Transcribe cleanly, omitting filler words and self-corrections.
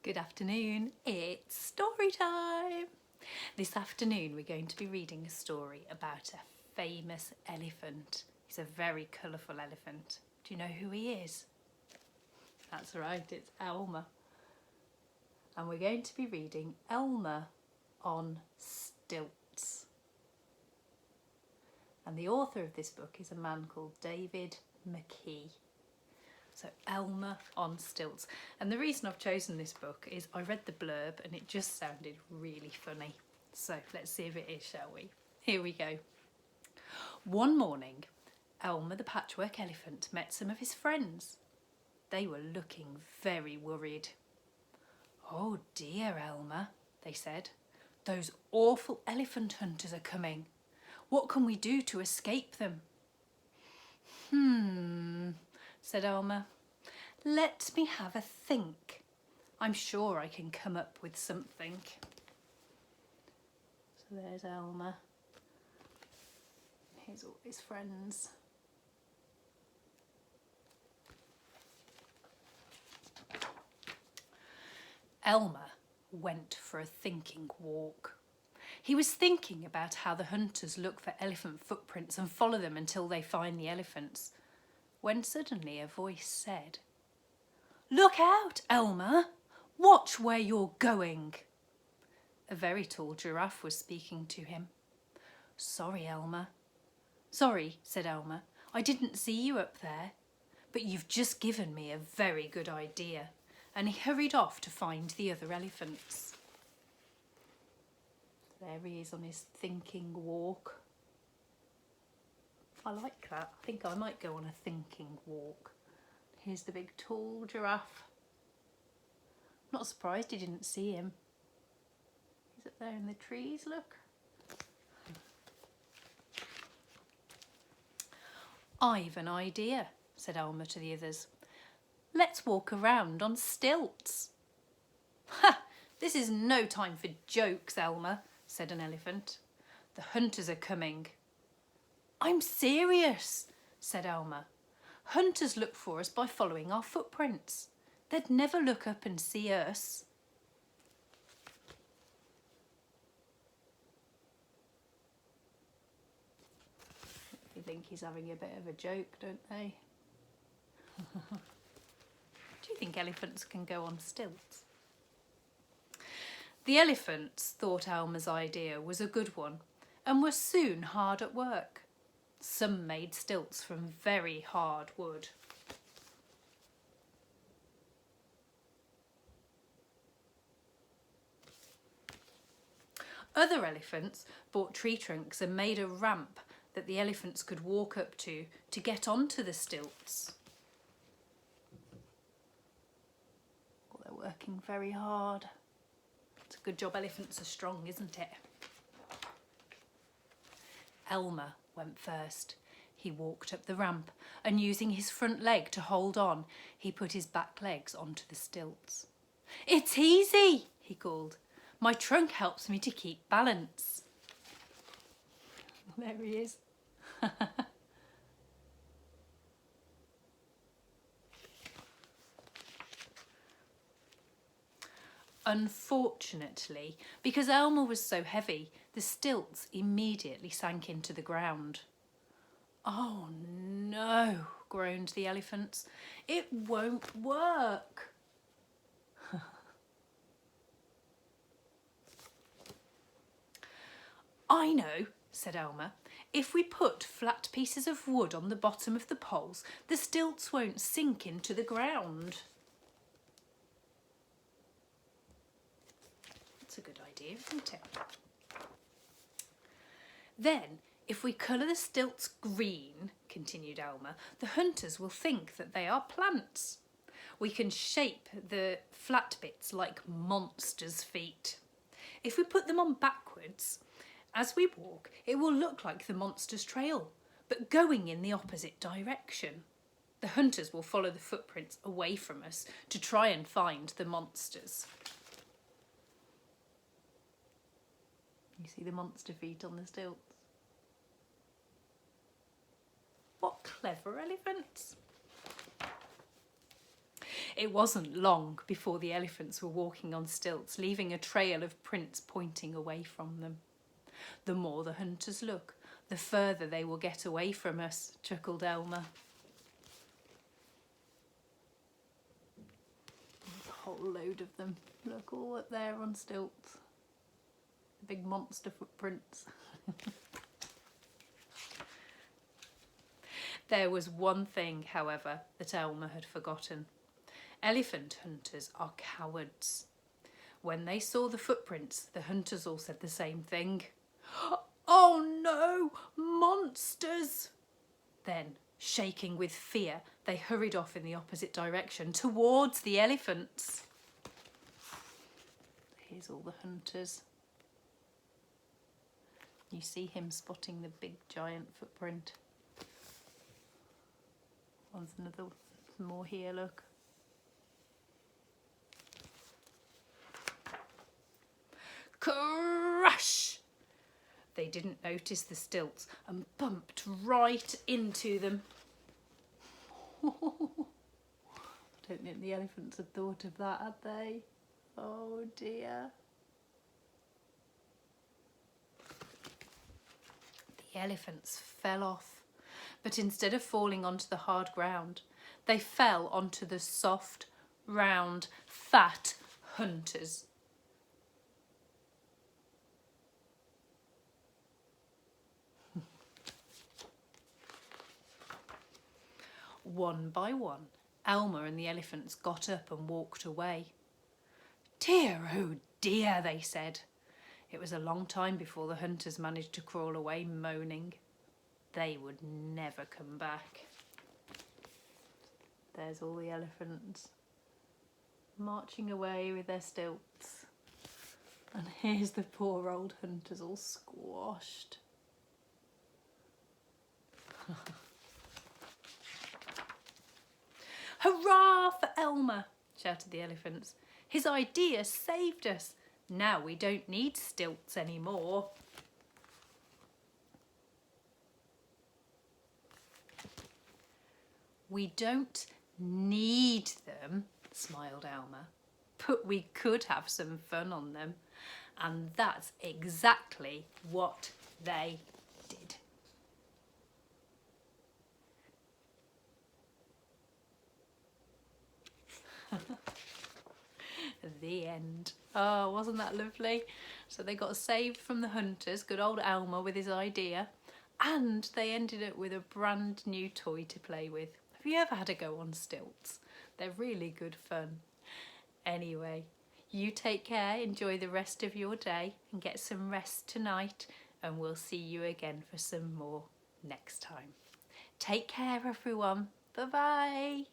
Good afternoon, it's story time. This afternoon we're going to be reading a story about a famous elephant. He's a very colourful elephant. Do you know who he is? That's right, it's Elmer. And we're going to be reading Elmer on Stilts. And the author of this book is a man called David McKee. So Elmer on Stilts. And the reason I've chosen this book is I read the blurb and it just sounded really funny. So let's see if it is, shall we? Here we go. One morning, Elmer the patchwork elephant met some of his friends. They were looking very worried. "Oh dear, Elmer," they said. "Those awful elephant hunters are coming. What can we do to escape them?" Said Elmer. "Let me have a think. I'm sure I can come up with something." So there's Elmer. Here's all his friends. Elmer went for a thinking walk. He was thinking about how the hunters look for elephant footprints and follow them until they find the elephants, when suddenly a voice said, "Look out, Elmer! Watch where you're going." A very tall giraffe was speaking to him. "Sorry, Elmer." "Sorry," said Elmer. "I didn't see you up there. But you've just given me a very good idea." And he hurried off to find the other elephants. There he is on his thinking walk. I like that. I think I might go on a thinking walk. Here's the big tall giraffe. Not surprised he didn't see him. He's up there in the trees, look. "I've an idea," said Elmer to the others. "Let's walk around on stilts." "Ha! This is no time for jokes, Elmer," said an elephant. "The hunters are coming." "I'm serious," said Elmer. "Hunters look for us by following our footprints. They'd never look up and see us." They think he's having a bit of a joke, don't they? Do you think elephants can go on stilts? The elephants thought Elmer's idea was a good one and were soon hard at work. Some made stilts from very hard wood. Other elephants bought tree trunks and made a ramp that the elephants could walk up to get onto the stilts. Well, they're working very hard. It's a good job elephants are strong, isn't it? Elmer went first. He walked up the ramp and using his front leg to hold on, he put his back legs onto the stilts. "It's easy," he called. "My trunk helps me to keep balance." There he is. Unfortunately, because Elmer was so heavy, the stilts immediately sank into the ground. "Oh no," groaned the elephants. "It won't work." "I know," said Elmer. "If we put flat pieces of wood on the bottom of the poles, the stilts won't sink into the ground." That's a good idea, isn't it? "Then, if we colour the stilts green," continued Elmer, "the hunters will think that they are plants. We can shape the flat bits like monsters' feet. If we put them on backwards, as we walk, it will look like the monster's trail, but going in the opposite direction. The hunters will follow the footprints away from us to try and find the monsters." You see the monster feet on the stilts? What clever elephants. It wasn't long before the elephants were walking on stilts, leaving a trail of prints pointing away from them. The more the hunters look, the further they will get away from us, chuckled Elmer. A whole load of them. Look, all up there on stilts. Big monster footprints. There was one thing, however, that Elmer had forgotten. Elephant hunters are cowards. When they saw the footprints, the hunters all said the same thing. Oh no, monsters! Then, shaking with fear, they hurried off in the opposite direction, towards the elephants. Here's all the hunters. You see him spotting the big giant footprint. One's another, more here, look. Crash! They didn't notice the stilts and bumped right into them. I don't think the elephants had thought of that, had they? Oh dear. The elephants fell off, but instead of falling onto the hard ground, they fell onto the soft, round, fat hunters. One by one, Elmer and the elephants got up and walked away. Dear, oh dear, they said. It was a long time before the hunters managed to crawl away moaning. They would never come back. There's all the elephants marching away with their stilts. And here's the poor old hunters all squashed. Hurrah for Elmer, shouted the elephants. His idea saved us. Now we don't need stilts anymore. We don't need them, smiled Elmer, but we could have some fun on them. And that's exactly what they did. The end. Oh, wasn't that lovely? So they got saved from the hunters, good old Elmer with his idea, and they ended up with a brand new toy to play with. Have you ever had a go on stilts? They're really good fun. Anyway, you take care, enjoy the rest of your day and get some rest tonight, and we'll see you again for some more next time. Take care, everyone. Bye-bye.